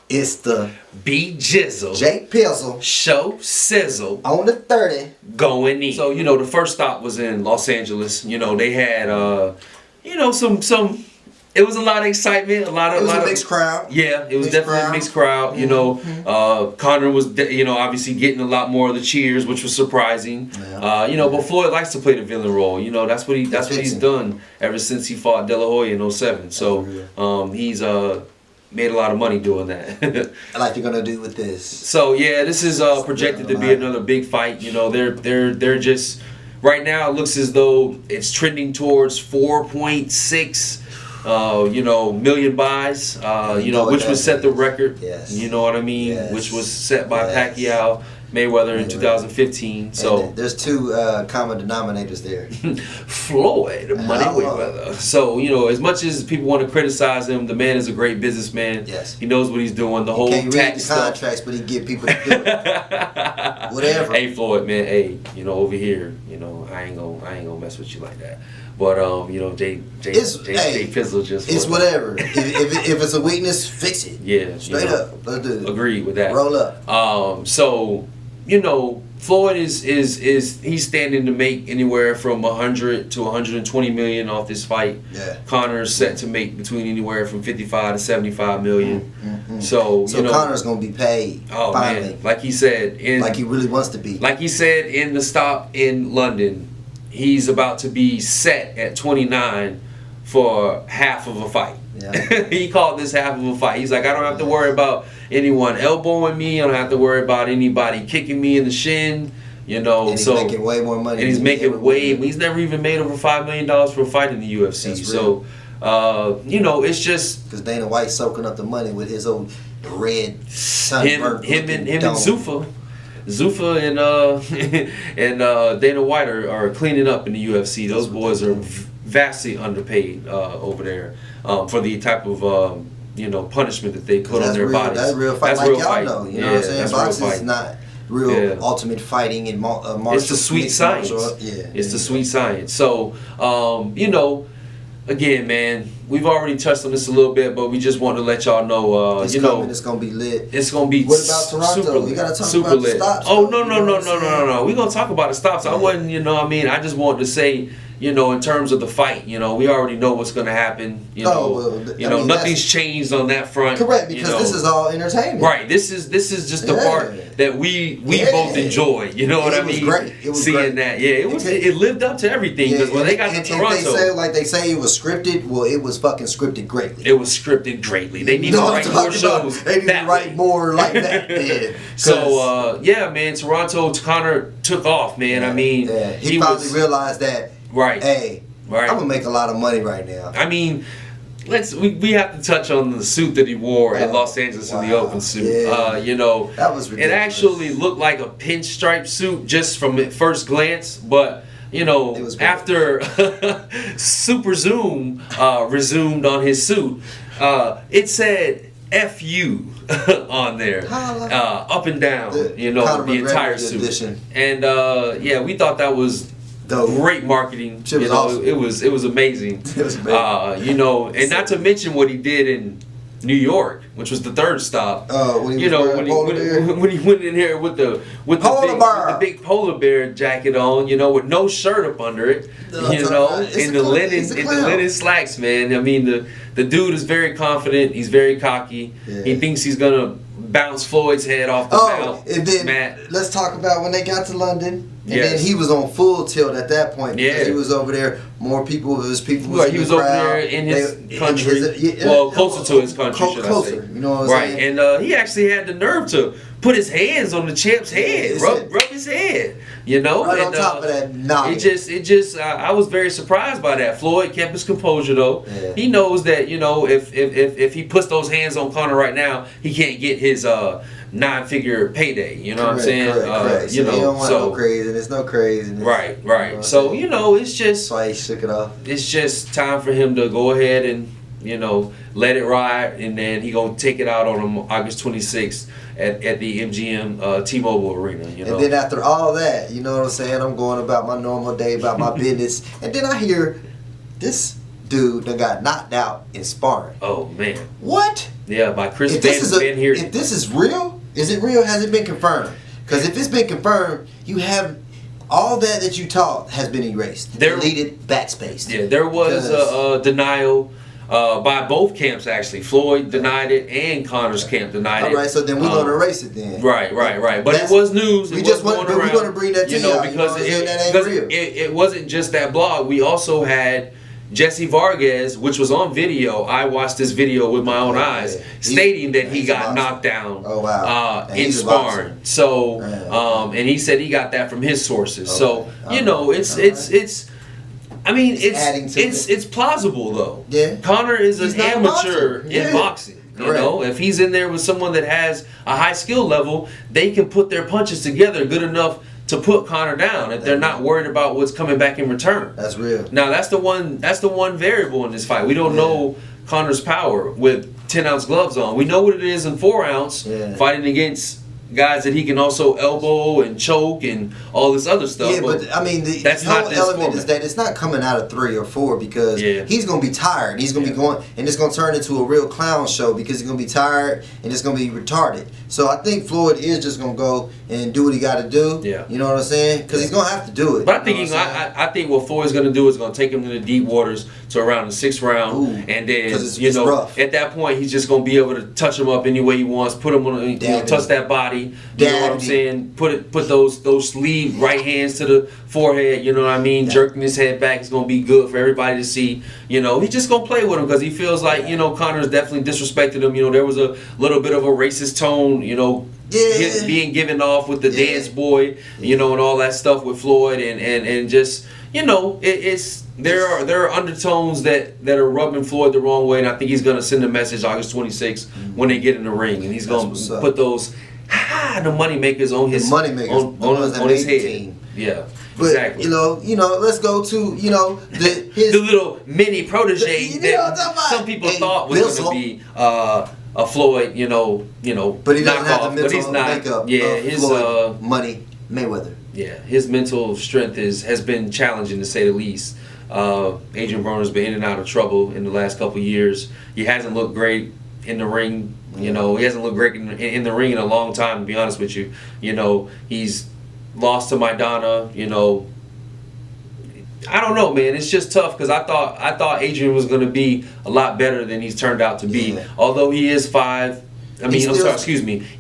It's the B Jizzle, Jake Pizzle Show Sizzle on the 30 going in. So the first stop was in Los Angeles. They had some. It was a lot of excitement, a lot of mixed crowd. Yeah, it was definitely a mixed crowd. Conor was obviously getting a lot more of the cheers, which was surprising. Yeah. But Floyd likes to play the villain role. That's what he's done ever since he fought De La Hoya in 07. So he's made a lot of money doing that. I like you're gonna do with this. So yeah, this is projected to be another big fight. They're just right now. It looks as though it's trending towards 4.6. million buys, which would set the record. Yes. You know what I mean? Yes. Which was set by Pacquiao Mayweather in 2015. So and there's two common denominators there. Floyd Mayweather. So as much as people want to criticize him, the man is a great businessman. Yes. He knows what he's doing. The whole can't read tax the contracts, but he get people to do it. Whatever. Hey Floyd, man. Hey, over here, I ain't gonna mess with you like that. But Jay Pizzle just it's whatever. if it's a weakness, fix it. Yeah, straight up. Let's do it. Agreed with that. Roll up. So Floyd is he's standing to make anywhere from 100 to 120 million off this fight. Yeah. Conor's set to make between anywhere from 55 to 75 million. Mm-hmm. So Conor's gonna be paid. Oh finally. Man, like he said, like he really wants to be. Like he said in the stop in London, he's about to be set at 29 for half of a fight. Yeah. He called this half of a fight. He's like, I don't have to worry about anyone elbowing me. I don't have to worry about anybody kicking me in the shin. And he's making way more money. And he's making he's never even made over $5 million for a fight in the UFC. So, it's just because Dana White's soaking up the money with his old red sunburnt. Him and Zuffa. Zuffa and Dana White are cleaning up in the UFC. Those boys are vastly underpaid over there for the type of punishment that they put on their bodies. That's real fight. That's real fight. Know, you know what I'm saying? Boxing is not real ultimate fighting and martial. It's the sweet science. It's the sweet science. So again, man, we've already touched on this a little bit, but we just want to let y'all know, it's gonna be lit. It's gonna be what about Toronto? Super we gotta talk super about lit. the stops. Oh no. We're gonna talk about the stops. I wasn't, I just wanted to say, in terms of the fight, we already know what's gonna happen. Nothing's changed on that front. Correct, because this is all entertainment. Right. This is just the part that we both enjoy. You know what I mean? Great. It was seeing great. that. Yeah, it lived up to everything. Because when they got to Toronto, they say it was scripted. Well, it was fucking scripted greatly. It was scripted greatly. They need to write more shows. They need to write more like that. Yeah. So man, Conor took off, man. I mean, he finally realized that. Right. Hey, I'm gonna make a lot of money right now. I mean, we have to touch on the suit that he wore in Los Angeles in the open suit. Yeah. That was ridiculous. It actually looked like a pinstripe suit just from at first glance, but after Super Zoom resumed on his suit, it said "F you" on there, up and down. The entire suit. Edition. And we thought that was great marketing. Awesome. It was amazing. It was amazing. And not to mention what he did in New York, which was the third stop. When he went in here with the big polar bear jacket on, with no shirt up under it, in the linen slacks, man. I mean, the dude is very confident. He's very cocky. Yeah. He thinks he's gonna bounce Floyd's head off the mount. And then let's talk about when they got to London. And then he was on full tilt at that point because he was over there. More people, his people was in he was the over crowd. there in his country. Closer to his country, should I say. You know what I'm saying? And he actually had the nerve to put his hands on the champ's head, rub his head. Right on top of that noggin. It just I was very surprised by that. Floyd kept his composure though. Yeah. He knows that if he puts those hands on Conor right now, he can't get his 9-figure payday. You know what I'm saying? Correct. So you don't want no craziness, no craziness. Right. So it's just. That's why he shook it off. It's just time for him to go ahead and let it ride, and then he gonna take it out on him August 26th at the MGM T-Mobile Arena. And then after all that, you know what I'm saying? I'm going about my normal day, about my business, and then I hear this dude that got knocked out in sparring. Oh man. What? Yeah, by Chris Van Heerden. If this is real, is it real? Has it been confirmed? Because if it's been confirmed, you have all that you taught has been erased, deleted, backspaced. Yeah, there was a denial by both camps actually. Floyd denied it, and Conor's camp denied it. All right, so then we're gonna erase it then. Right. But it was news. We're gonna bring that to y'all, because that ain't real. It wasn't just that blog. We also had Jesse Vargas, which was on video. I watched this video with my own eyes, stating that he got knocked down in sparring. So, and he said he got that from his sources. So, it's. I mean, it's plausible though. Yeah. Conor is an amateur in boxing. You know, if he's in there with someone that has a high skill level, they can put their punches together good enough to put Conor down if they're not worried about what's coming back in return. That's real. Now that's the one variable in this fight. We don't know Conor's power with 10-ounce gloves on. We know what it is in 4-ounce fighting against guys that he can also elbow and choke and all this other stuff. Yeah, but I mean, the whole element is that it's not coming out of 3 or 4 because he's going to be tired. He's going to be going, and it's going to turn into a real clown show because he's going to be tired and it's going to be retarded. So I think Floyd is just going to go and do what he got to do. Yeah. You know what I'm saying? Because he's going to have to do it. But I think what Floyd's going to do is going to take him to the deep waters to around the 6th round. And then, it's rough. At that point, he's just going to be able to touch him up any way he wants, put him on, touch that body. You know what I'm saying? Put those sleeve right hands to the forehead. You know what I mean? Jerking his head back is gonna be good for everybody to see. You know, he's just gonna play with him because he feels like Conor's definitely disrespected him. You know, there was a little bit of a racist tone. You know, being given off with the dance boy. You know, and all that stuff with Floyd and just there are undertones that are rubbing Floyd the wrong way, and I think he's gonna send a message August 26th when they get in the ring, and he's gonna put those. The money makers on his on his head. Team. Yeah, but, exactly. Let's go to the little mini protege that some people thought was going to be a Floyd. But he doesn't have the mental makeup. Yeah, his Floyd Money Mayweather. Yeah, his mental strength has been challenging to say the least. Adrien Broner's been in and out of trouble in the last couple of years. He hasn't looked great in the ring. He hasn't looked great in the ring in a long time, to be honest with you. He's lost to Maidana. I don't know, man. It's just tough because I thought Adrien was going to be a lot better than he's turned out to be. Yeah. Although he is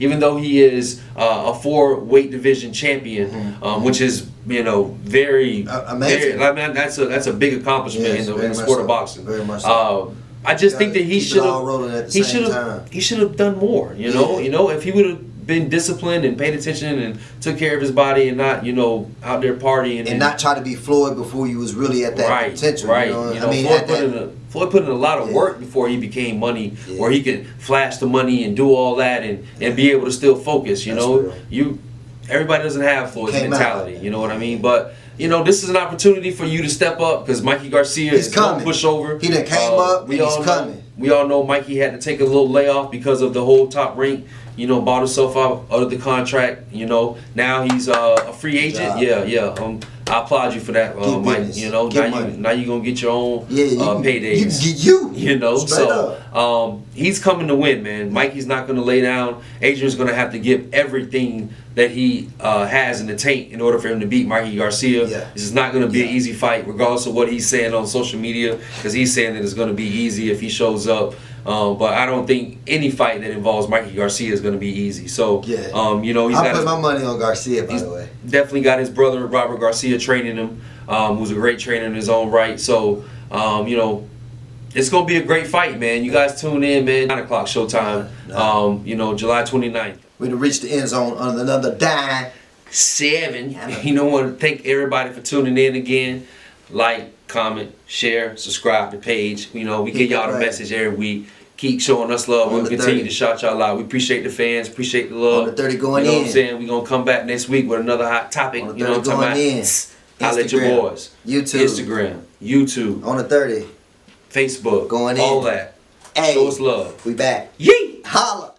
even though he is a 4 weight division champion, which is very amazing. That's a big accomplishment in the sport of boxing. Very much so. I just think that he should have done more. If he would have been disciplined and paid attention and took care of his body and not out there partying and not try to be Floyd before you was really at that potential. Right. Floyd put in a lot of work before he became money, where he could flash the money and do all that and be able to still focus. Everybody doesn't have Floyd's mentality. You know what I mean? But this is an opportunity for you to step up because Mikey Garcia is going to push over. He done came up. He's coming. We all know Mikey had to take a little layoff because of the whole Top Rank. Bought himself out of the contract. Now he's a free agent. I applaud you for that, Mike. Now you're gonna get your own paydays. He's coming to win, man. Mikey's not gonna lay down. Adrian's gonna have to give everything that he has in the tank in order for him to beat Mikey Garcia. This is not gonna be an easy fight, regardless of what he's saying on social media, because he's saying that it's gonna be easy if he shows up. But I don't think any fight that involves Mikey Garcia is going to be easy. So, he's I put my money on Garcia, by the way. Definitely got his brother Robert Garcia training him, who's a great trainer in his own right. So, it's going to be a great fight, man. You guys tune in, man. 9 o'clock showtime. July 29th. We're to reach the end zone on another dime. 7. I want to thank everybody for tuning in again. Like, comment, share, subscribe to the page. We get y'all the message every week. Keep showing us love. We'll continue to shout y'all out. We appreciate the fans, appreciate the love. On the 30 going in. You know what I'm saying? We're going to come back next week with another hot topic. On the 30 going in. Holla at your boys. Instagram, YouTube. On the 30. Facebook. Going in. All that. Hey. Show us love. We back. Yee! Holla.